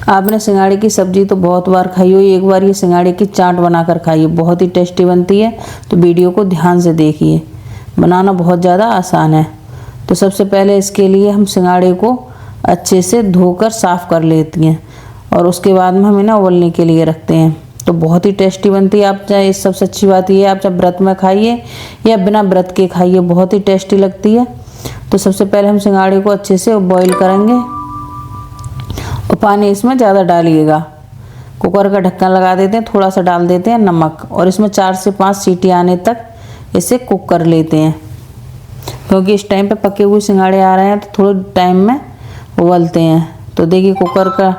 आपने सिंघाड़े की सब्जी तो बहुत बार खाई हो, एक बार ये सिंघाड़े की चाट बनाकर खाइए, बहुत ही टेस्टी बनती है। तो वीडियो को ध्यान से देखिए, बनाना बहुत ज़्यादा आसान है। तो सबसे पहले इसके लिए हम सिंघाड़े को अच्छे से धोकर साफ़ कर लेती हैं और उसके बाद में हम इन्हें उबलने के लिए रखते हैं। तो बहुत ही टेस्टी बनती है। आप चाहे, इस सबसे अच्छी बात ये है, आप चाहे व्रत में खाइए या बिना व्रत के खाइए, बहुत ही टेस्टी लगती है। तो सबसे पहले हम सिंघाड़े को अच्छे से बॉईल करेंगे और पानी इसमें ज़्यादा डालिएगा। कुकर का ढक्कन लगा देते हैं, थोड़ा सा डाल देते हैं नमक और इसमें 4 से 5 सीटी आने तक इसे कुक कर लेते हैं, क्योंकि इस टाइम पे पके हुए सिंघाड़े आ रहे हैं तो थोड़े टाइम में उबलते हैं। तो देखिए कुकर का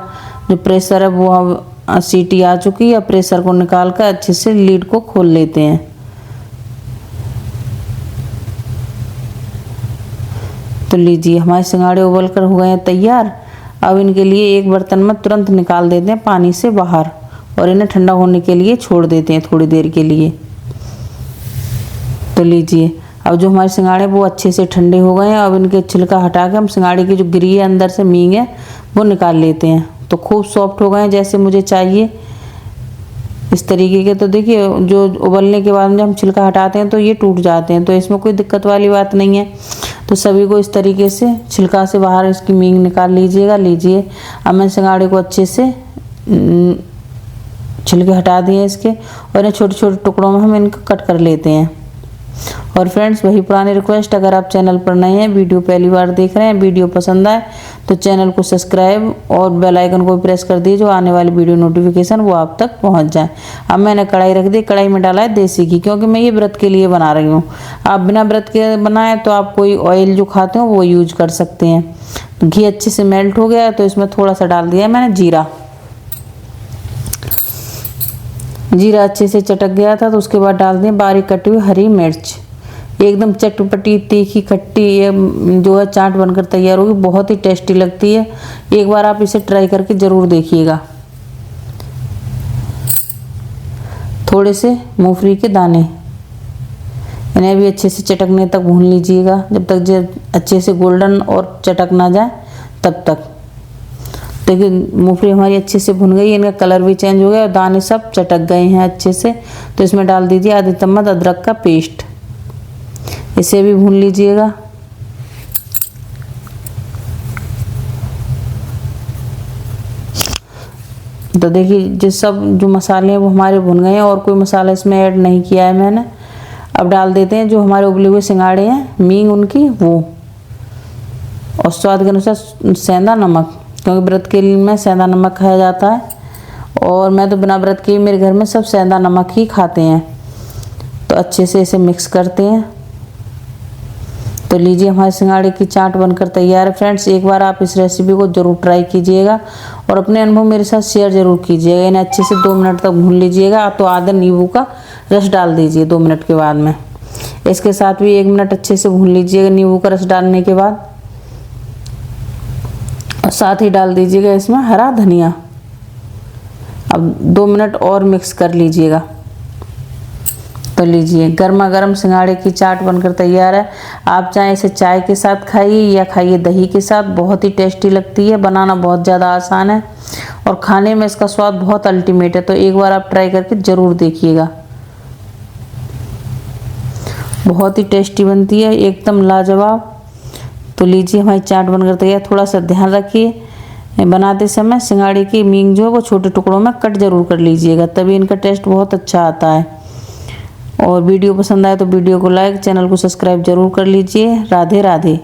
जो प्रेशर है वो सीटी आ चुकी है। प्रेशर को निकाल कर अच्छे से लीड को खोल लेते हैं। तो लीजिए हमारे सिंघाड़े उबल कर हो गए हैं तैयार। अब इनके लिए एक बर्तन में तुरंत निकाल देते हैं पानी से बाहर और इन्हें ठंडा होने के लिए छोड़ देते हैं थोड़ी देर के लिए। तो लीजिए अब जो हमारे सिंघाड़े वो अच्छे से ठंडे हो गए हैं। अब इनके छिलका हटा के हम सिंघाड़े की जो गिरी है अंदर से मींग है वो निकाल लेते हैं। तो खूब सॉफ्ट हो गए हैं जैसे मुझे चाहिए, इस तरीके के। तो देखिए जो उबलने के बाद जब हम छिलका हटाते हैं तो ये टूट जाते हैं, तो इसमें कोई दिक्कत वाली बात नहीं है। तो सभी को इस तरीके से छिलका से बाहर इसकी मींग निकाल लीजिएगा। लीजिए अब मैं सिंघाड़े को अच्छे से छिलके हटा दिए इसके और इन्हें छोटे छोटे टुकड़ों में हम इनको कट कर लेते हैं। और फ्रेंड्स वही पुरानी रिक्वेस्ट, अगर आप चैनल पर नए हैं, वीडियो पहली बार देख रहे हैं, वीडियो पसंद आए तो चैनल को सब्सक्राइब और बेल आइकन को भी प्रेस कर दीजिए, जो आने वाली वीडियो नोटिफिकेशन वो आप तक पहुंच जाए। अब मैंने कढ़ाई रख दी, कढ़ाई में डाला है देसी घी, क्योंकि मैं ये व्रत के लिए बना रही हूँ। आप बिना व्रत के बनाएं तो आप कोई ऑयल जो खाते हो वो यूज कर सकते हैं। तो घी अच्छे से मेल्ट हो गया तो इसमें थोड़ा सा डाल दिया मैंने जीरा। जीरा अच्छे से चटक गया था तो उसके बाद डाल दें बारीक कटी हुई हरी मिर्च। एकदम चटपटी तीखी खट्टी ये जो है चाट बनकर तैयार होगी, बहुत ही टेस्टी लगती है। एक बार आप इसे ट्राई करके ज़रूर देखिएगा। थोड़े से मूंगफली के दाने, इन्हें भी अच्छे से चटकने तक भून लीजिएगा, जब अच्छे से गोल्डन और चटक ना जाए तब तक। देखिए मूंगफली हमारी अच्छे से भुन गई, इनका कलर भी चेंज हो गया और दाने सब चटक गए हैं अच्छे से। तो इसमें डाल दीजिए आधी चम्मच अदरक का पेस्ट, इसे भी भून लीजिएगा। तो देखिए जो मसाले हैं वो हमारे भुन गए हैं और कोई मसाला इसमें ऐड नहीं किया है मैंने। अब डाल देते हैं जो हमारे उबले हुए सिंघाड़े हैं, मींग उनकी वो, और स्वाद के अनुसार सेंधा नमक, क्योंकि व्रत के लिए में सेंधा नमक खाया जाता है और मैं तो बिना व्रत के मेरे घर में सब सेंधा नमक ही खाते हैं। तो अच्छे से इसे मिक्स करते हैं। तो लीजिए हमारे सिंघाड़े की चाट बनकर तैयार है। फ्रेंड्स एक बार आप इस रेसिपी को ज़रूर ट्राई कीजिएगा और अपने अनुभव मेरे साथ शेयर ज़रूर कीजिएगा। इन्हें अच्छे से 2 मिनट तक भून लीजिएगा। तो आधा नींबू का रस डाल दीजिए 2 मिनट के बाद में। इसके साथ भी 1 मिनट अच्छे से भून लीजिएगा नींबू का रस डालने के बाद, और साथ ही डाल दीजिएगा इसमें हरा धनिया। अब 2 मिनट और मिक्स कर लीजिएगा। तो लीजिए गर्मा गर्म सिंघाड़े की चाट बनकर तैयार है। आप चाहे इसे चाय के साथ खाइए या खाइए दही के साथ, बहुत ही टेस्टी लगती है। बनाना बहुत ज़्यादा आसान है और खाने में इसका स्वाद बहुत अल्टीमेट है। तो एक बार आप ट्राई करके ज़रूर देखिएगा, बहुत ही टेस्टी बनती है, एकदम लाजवाब। तो लीजिए हमारी चाट बनकर तैयार। थोड़ा सा ध्यान रखिए बनाते समय सिंघाड़े की मींग जो है वो छोटे टुकड़ों में कट जरूर कर लीजिएगा, तभी इनका टेस्ट बहुत अच्छा आता है। और वीडियो पसंद आए तो वीडियो को लाइक, चैनल को सब्सक्राइब जरूर कर लीजिए। राधे राधे।